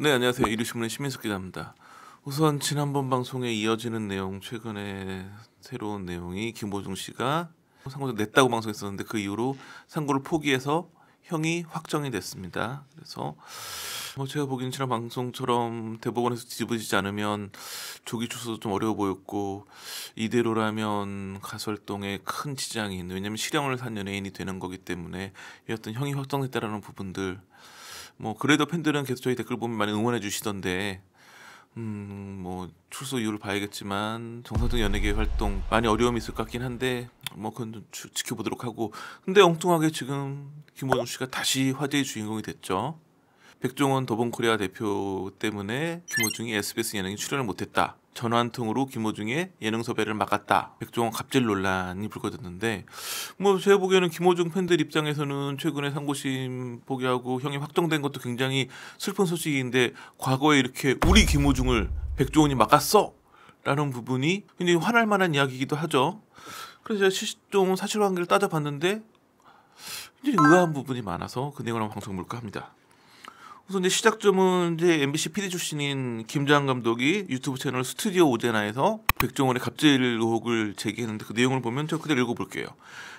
네, 안녕하세요. 이류신문의 신민석 기자입니다. 우선 지난번 방송에 이어지는 내용, 최근에 새로운 내용이 김호중 씨가 상고를 냈다고 방송했었는데 그 이후로 상고를 포기해서 형이 확정이 됐습니다. 그래서 제가 보기엔 지난 방송처럼 대법원에서 뒤집어지지 않으면 조기 출소도 좀 어려워 보였고, 이대로라면 가설동에 큰 지장이 있는, 왜냐하면 실형을 산 연예인이 되는 거기 때문에 이 어떤 형이 확정됐다라는 부분들, 그래도 팬들은 계속 저희 댓글 보면 많이 응원해 주시던데, 출소 이유를 봐야겠지만 정상적 연예계 활동 많이 어려움이 있을 것 같긴 한데, 그건 좀 지켜보도록 하고. 근데 엉뚱하게 지금 김호중 씨가 다시 화제의 주인공이 됐죠. 백종원 더본코리아 대표 때문에 김호중이 SBS 예능에 출연을 못했다, 전화 한 통으로 김호중의 예능 섭외를 막았다, 백종원 갑질 논란이 불거졌는데, 제가 보기에는 김호중 팬들 입장에서는 최근에 상고심 포기하고 형이 확정된 것도 굉장히 슬픈 소식인데, 과거에 이렇게 우리 김호중을 백종원이 막았어 라는 부분이 굉장히 화날 만한 이야기이기도 하죠. 그래서 제가 실종 사실관계를 따져봤는데 굉장히 의아한 부분이 많아서 그 내용을 한번 방송 볼까 합니다. 우선 시작점은 MBC PD 출신인 김장 감독이 유튜브 채널 스튜디오 오제나에서 백종원의 갑질 의혹을 제기했는데, 그 내용을 보면 제가 그대로 읽어볼게요.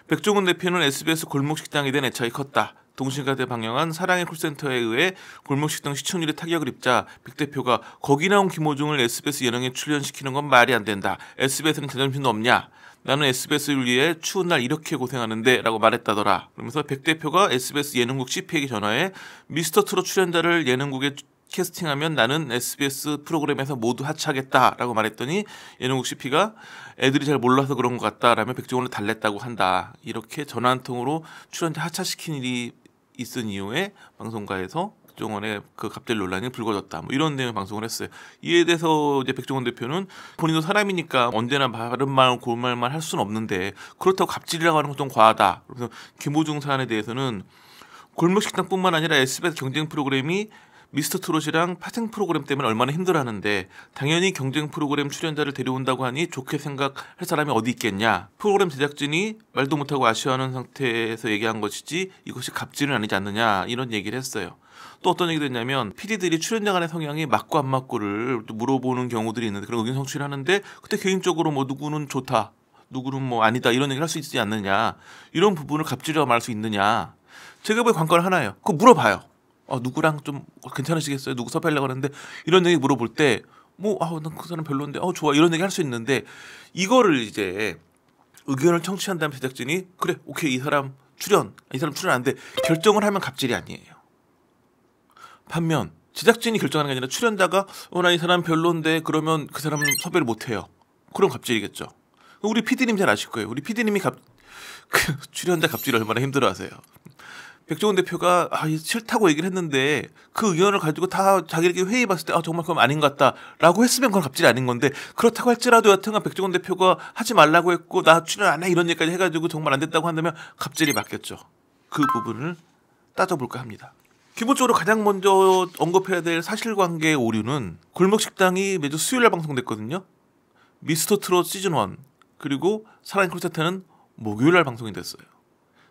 백종원 대표는 SBS 골목식당에 대한 애착이 컸다. 동신가대 방영한 사랑의 콜센터에 의해 골목식당 시청률에 타격을 입자 백 대표가 거기 나온 김호중을 SBS 예능에 출연시키는 건 말이 안 된다. SBS는 자존심도 없냐? 나는 SBS를 위해 추운 날 이렇게 고생하는데 라고 말했다더라. 그러면서 백 대표가 SBS 예능국 CP에게 전화해 미스터트롯 출연자를 예능국에 캐스팅하면 나는 SBS 프로그램에서 모두 하차하겠다 라고 말했더니, 예능국 CP가 애들이 잘 몰라서 그런 것 같다 라며 백종원을 달랬다고 한다. 이렇게 전화 한 통으로 출연자 하차시킨 일이 있은 이후에 방송가에서 백종원의 그 갑질 논란이 불거졌다, 이런 내용의 방송을 했어요. 이에 대해서 이제 백종원 대표는 본인도 사람이니까 언제나 바른 말 고운 말만 할 수는 없는데, 그렇다고 갑질이라고 하는 건 좀 과하다. 그래서 김호중 사안에 대해서는 골목식당뿐만 아니라 SBS 경쟁 프로그램이 미스터트롯이랑 파생 프로그램 때문에 얼마나 힘들어하는데, 당연히 경쟁 프로그램 출연자를 데려온다고 하니 좋게 생각할 사람이 어디 있겠냐. 프로그램 제작진이 말도 못하고 아쉬워하는 상태에서 얘기한 것이지 이것이 갑질은 아니지 않느냐, 이런 얘기를 했어요. 또 어떤 얘기도 했냐면, PD들이 출연자 간의 성향이 맞고 안 맞고를 물어보는 경우들이 있는데, 그런 의견 성취를 하는데 그때 개인적으로 누구는 좋다, 누구는 아니다, 이런 얘기를 할 수 있지 않느냐, 이런 부분을 갑질이라고 말할 수 있느냐. 제가 보기엔 관건 하나예요. 그거 물어봐요. 누구랑 좀 괜찮으시겠어요? 누구 섭외하려고 하는데, 이런 얘기 물어볼 때 난 그 사람 별론데 좋아, 이런 얘기 할 수 있는데, 이거를 이제 의견을 청취한 다음에 제작진이 그래 오케이 이 사람 출연 안 돼 결정을 하면 갑질이 아니에요. 반면 제작진이 결정하는 게 아니라 출연자가 나 이 사람 별론데 그러면 그 사람은 섭외를 못 해요. 그럼 갑질이겠죠. 우리 PD님 잘 아실 거예요. 우리 PD님이 출연자 갑질을 얼마나 힘들어하세요. 백종원 대표가 싫다고 얘기를 했는데 그 의견을 가지고 다 자기들끼리 회의해봤을 때 정말 그건 아닌 것 같다라고 했으면 그건 갑질이 아닌 건데, 그렇다고 할지라도 여튼간 백종원 대표가 하지 말라고 했고 나 출연 안 해 이런 얘기까지 해가지고 정말 안 됐다고 한다면 갑질이 맞겠죠. 그 부분을 따져볼까 합니다. 기본적으로 가장 먼저 언급해야 될 사실관계의 오류는, 골목식당이 매주 수요일날 방송됐거든요. 미스터트롯 시즌1 그리고 사랑의 콜센터는 목요일날 방송이 됐어요.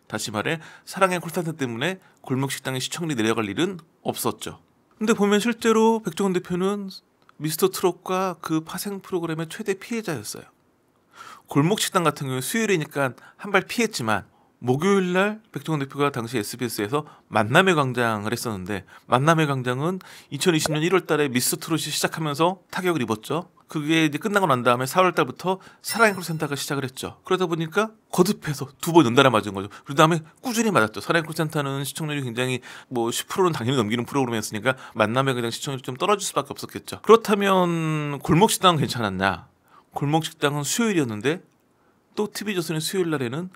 다시 말해 사랑의 콜센터 때문에 골목식당의 시청률이 내려갈 일은 없었죠. 근데 보면 실제로 백종원 대표는 미스터트롯과 그 파생 프로그램의 최대 피해자였어요. 골목식당 같은 경우에 수요일이니까 한 발 피했지만, 목요일날 백종원 대표가 당시 SBS에서 만남의 광장을 했었는데, 만남의 광장은 2020년 1월달에 미스터트롯이 시작하면서 타격을 입었죠. 그게 이제 끝나고 난 다음에 4월달부터 사랑의 콜센터가 시작을 했죠. 그러다 보니까 거듭해서 2번 연달아 맞은 거죠. 그 다음에 꾸준히 맞았죠. 사랑의 콜센터는 시청률이 굉장히 10%는 당연히 넘기는 프로그램이었으니까 만남의 광장 시청률이 좀 떨어질 수밖에 없었겠죠. 그렇다면 골목식당은 괜찮았냐? 골목식당은 수요일이었는데 또 TV조선의 수요일날에는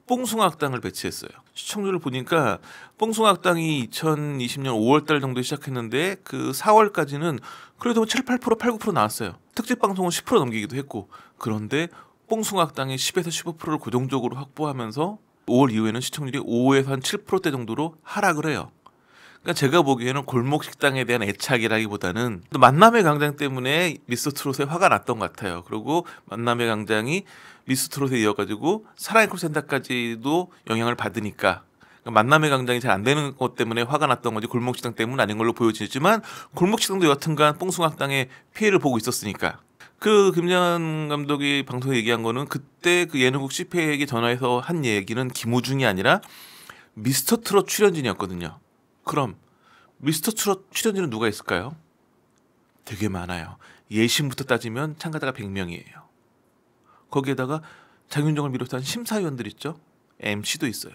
뽕숭아학당을 배치했어요. 시청률을 보니까 뽕숭아학당이 2020년 5월달 정도에 시작했는데 그 4월까지는 그래도 7, 8%, 8, 9% 나왔어요. 특집 방송은 10% 넘기기도 했고. 그런데 뽕숭아학당이 10에서 15%를 고정적으로 확보하면서 5월 이후에는 시청률이 5에서 한 7%대 정도로 하락을 해요. 그러니까 제가 보기에는 골목식당에 대한 애착이라기보다는 만남의 광장 때문에 미스터트롯에 화가 났던 것 같아요. 그리고 만남의 광장이 미스터트롯에 이어가지고 사랑의 콜센터까지도 영향을 받으니까 그러니까 만남의 광장이 잘 안 되는 것 때문에 화가 났던 거지 골목식당 때문 아닌 걸로 보여지지만 골목식당도 여튼간 뽕숭아학당의 피해를 보고 있었으니까. 그 김장한 감독이 방송에 얘기한 거는 그때 그 예능국 CPA에게 전화해서 한 얘기는 김호중이 아니라 미스터 트롯 출연진이었거든요. 그럼 미스터 트롯 출연진은 누가 있을까요? 되게 많아요. 예심부터 따지면 참가자가 100명이에요. 거기에다가 장윤정을 비롯한 심사위원들 있죠. MC도 있어요.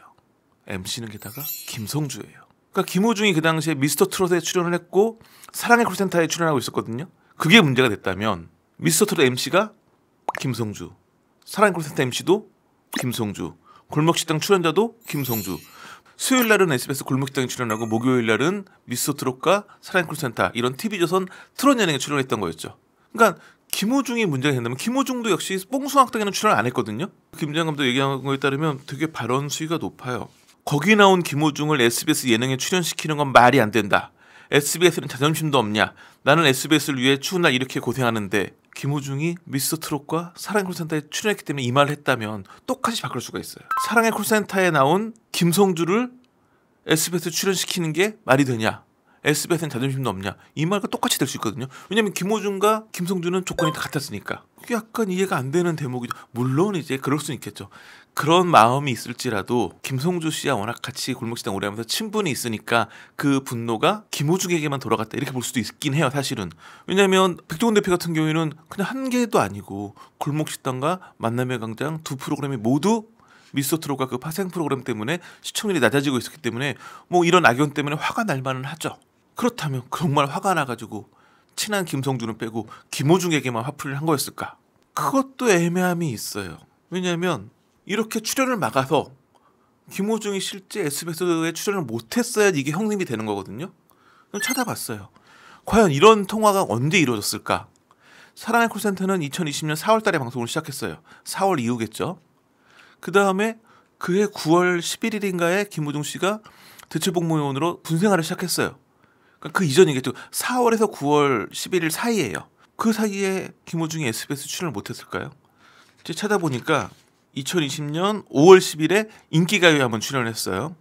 MC는 게다가 김성주예요. 그러니까 김호중이 그 당시에 미스터 트롯에 출연을 했고 사랑의 콜센터에 출연하고 있었거든요. 그게 문제가 됐다면 미스터 트롯 MC가 김성주, 사랑의 콜센터 MC도 김성주, 골목식당 출연자도 김성주. 수요일 날은 SBS 골목식당에 출연하고 목요일 날은 미스터 트롯과 사랑의 콜센터 이런 TV조선 트롯 예능에 출연했던 거였죠. 그러니까 김호중이 문제가 된다면 김호중도 역시 뽕숭아학당에는 출연 안 했거든요. 김장 감독 얘기한 거에 따르면 되게 발언 수위가 높아요. 거기 나온 김호중을 SBS 예능에 출연시키는 건 말이 안 된다. SBS는 자존심도 없냐. 나는 SBS를 위해 추운 날 이렇게 고생하는데 김호중이 미스터 트롯과 사랑의 콜센터에 출연했기 때문에 이 말을 했다면 똑같이 바꿀 수가 있어요. 사랑의 콜센터에 나온 김성주를 SBS에 출연시키는 게 말이 되냐. SBS는 자존심도 없냐. 이 말과 똑같이 될 수 있거든요. 왜냐하면 김호중과 김성주는 조건이 다 같았으니까. 그게 약간 이해가 안 되는 대목이죠. 물론 이제 그럴 수는 있겠죠. 그런 마음이 있을지라도 김성주 씨와 워낙 같이 골목식당 오래 하면서 친분이 있으니까 그 분노가 김호중에게만 돌아갔다 이렇게 볼 수도 있긴 해요. 사실은. 왜냐하면 백종원 대표 같은 경우에는 그냥 한 개도 아니고 골목식당과 만남의 광장 두 프로그램이 모두 미스터 트롯과 그 파생 프로그램 때문에 시청률이 낮아지고 있었기 때문에 뭐 이런 악연 때문에 화가 날 만은 하죠. 그렇다면 정말 화가 나가지고 친한 김성주는 빼고 김호중에게만 화풀이를 한 거였을까? 그것도 애매함이 있어요. 왜냐하면 이렇게 출연을 막아서 김호중이 실제 SBS에 출연을 못했어야 이게 형님이 되는 거거든요. 찾아봤어요. 과연 이런 통화가 언제 이루어졌을까? 사랑의 콜센터는 2020년 4월 달에 방송을 시작했어요. 4월 이후겠죠. 그 다음에 그해 9월 11일인가에 김호중 씨가 대체복무요원으로 군생활을 시작했어요. 그러니까 그 이전이겠죠. 4월에서 9월 11일 사이예요. 그 사이에 김호중이 SBS 출연을 못했을까요? 제가 찾아보니까 2020년 5월 10일에 인기가요에 한번 출연했어요.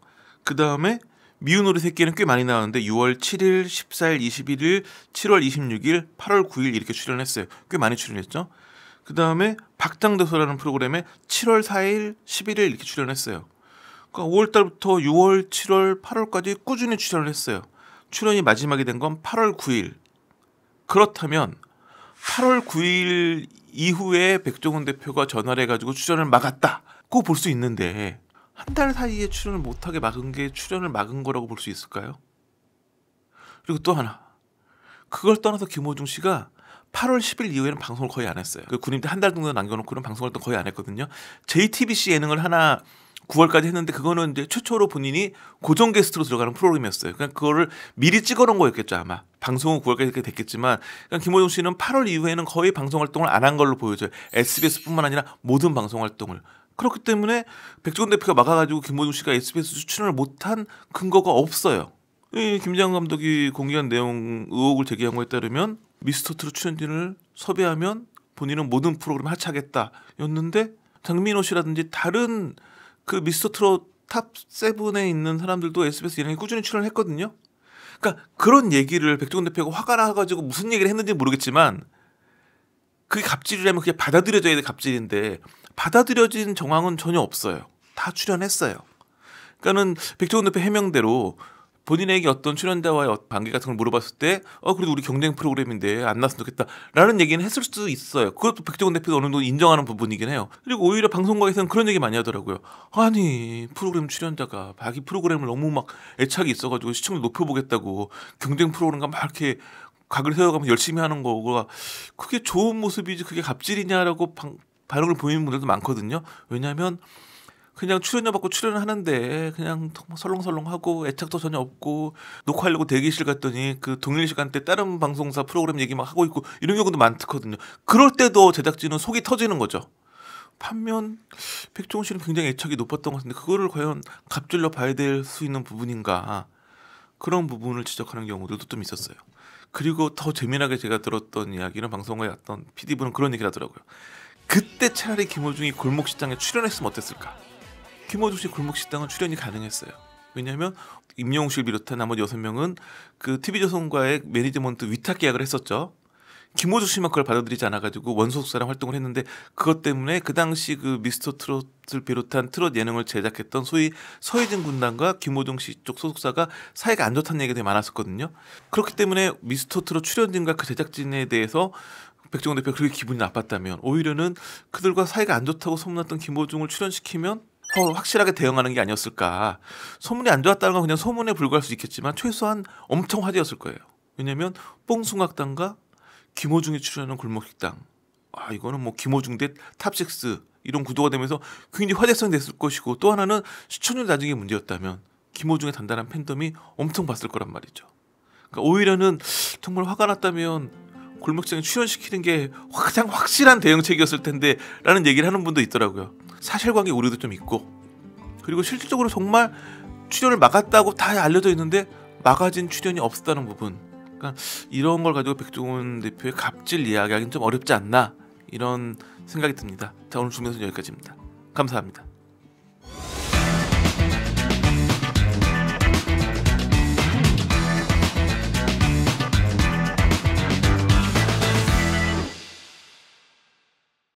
그 다음에 미운 우리 새끼는 꽤 많이 나왔는데 6월 7일, 14일, 21일, 7월 26일, 8월 9일 이렇게 출연했어요. 꽤 많이 출연했죠. 그 다음에 박장대소라는 프로그램에 7월 4일, 11일 이렇게 출연했어요. 그러니까 5월달부터 6월, 7월, 8월까지 꾸준히 출연을 했어요. 출연이 마지막이 된 건 8월 9일. 그렇다면 8월 9일 이후에 백종원 대표가 전화를 해가지고 출연을 막았다고 볼 수 있는데 한 달 사이에 출연을 못하게 막은 게 출연을 막은 거라고 볼 수 있을까요? 그리고 또 하나. 그걸 떠나서 김호중 씨가 8월 10일 이후에는 방송을 거의 안 했어요. 그 군입대 한 달 정도 남겨놓고는 방송을 또 거의 안 했거든요. JTBC 예능을 하나 9월까지 했는데 그거는 이제 최초로 본인이 고정 게스트로 들어가는 프로그램이었어요. 그러니까 그거를 미리 찍어놓은 거였겠죠 아마. 방송은 9월까지 이렇게 됐겠지만 그러니까 김호중 씨는 8월 이후에는 거의 방송 활동을 안 한 걸로 보여져요. SBS뿐만 아니라 모든 방송 활동을. 그렇기 때문에 백종원 대표가 막아가지고 김호중 씨가 SBS 출연을 못한 근거가 없어요. 이 김장 감독이 공개한 내용 의혹을 제기한 거에 따르면 미스터 트롯 출연진을 섭외하면 본인은 모든 프로그램 하차하겠다였는데 장민호 씨라든지 다른 그 미스터 트롯 탑 7에 있는 사람들도 SBS 예능에 꾸준히 출연했거든요. 그러니까 그런 얘기를 백종원 대표가 화가 나가지고 무슨 얘기를 했는지 모르겠지만 그게 갑질이라면 그게 받아들여져야 될 갑질인데 받아들여진 정황은 전혀 없어요. 다 출연했어요. 그러니까는 백종원 대표 해명대로 본인에게 어떤 출연자와의 관계 같은 걸 물어봤을 때 그래도 우리 경쟁 프로그램인데 안 나왔으면 좋겠다라는 얘기는 했을 수도 있어요. 그것도 백종원 대표가 어느 정도 인정하는 부분이긴 해요. 그리고 오히려 방송국에서는 그런 얘기 많이 하더라고요. 아니 프로그램 출연자가 자기 프로그램을 너무 막 애착이 있어가지고 시청률 높여보겠다고 경쟁 프로그램과 막 이렇게 각을 세워가면서 열심히 하는 거가 그게 좋은 모습이지 그게 갑질이냐라고 반응을 보이는 분들도 많거든요. 왜냐하면 그냥 출연료 받고 출연을 하는데 그냥 설렁설렁하고 애착도 전혀 없고 녹화하려고 대기실 갔더니 그 동일 시간대 다른 방송사 프로그램 얘기 막 하고 있고 이런 경우도 많거든요. 그럴 때도 제작진은 속이 터지는 거죠. 반면 백종원 씨는 굉장히 애착이 높았던 것 같은데 그거를 과연 갑질로 봐야 될 수 있는 부분인가 그런 부분을 지적하는 경우들도 좀 있었어요. 그리고 더 재미나게 제가 들었던 이야기는 방송국에 갔던 PD분은 그런 얘기를 하더라고요. 그때 차라리 김호중이 골목식당에 출연했으면 어땠을까? 김호중 씨 골목식당은 출연이 가능했어요. 왜냐하면 임영웅 씨를 비롯한 나머지 6명은 그 TV조선과의 매니지먼트 위탁 계약을 했었죠. 김호중 씨만 그걸 받아들이지 않아가지고 원소속사랑 활동을 했는데, 그것 때문에 그 당시 그 미스터 트롯을 비롯한 트롯 예능을 제작했던 소위 서희진 군단과 김호중 씨 쪽 소속사가 사이가 안 좋다는 얘기가 되게 많았었거든요. 그렇기 때문에 미스터 트롯 출연진과 그 제작진에 대해서 백종원 대표가 그렇게 기분이 나빴다면, 오히려는 그들과 사이가 안 좋다고 소문났던 김호중을 출연시키면 확실하게 대응하는 게 아니었을까. 소문이 안 좋았다는 건 그냥 소문에 불과할 수 있겠지만 최소한 엄청 화제였을 거예요. 왜냐하면 뽕숭악당과 김호중이 출연하는 골목식당, 이거는 뭐 김호중 대 탑식스 이런 구도가 되면서 굉장히 화제성이 됐을 것이고, 또 하나는 시청률 낮은 문제였다면 김호중의 단단한 팬덤이 엄청 봤을 거란 말이죠. 그러니까 오히려는 정말 화가 났다면 골목식당에 출연시키는 게 가장 확실한 대응책이었을 텐데 라는 얘기를 하는 분도 있더라고요. 사실관계 오류도 좀 있고, 그리고 실질적으로 정말 출연을 막았다고 다 알려져 있는데 막아진 출연이 없었다는 부분, 그러니까 이런 걸 가지고 백종원 대표의 갑질 이야기하기는 좀 어렵지 않나, 이런 생각이 듭니다. 자, 오늘 중명선 여기까지입니다. 감사합니다.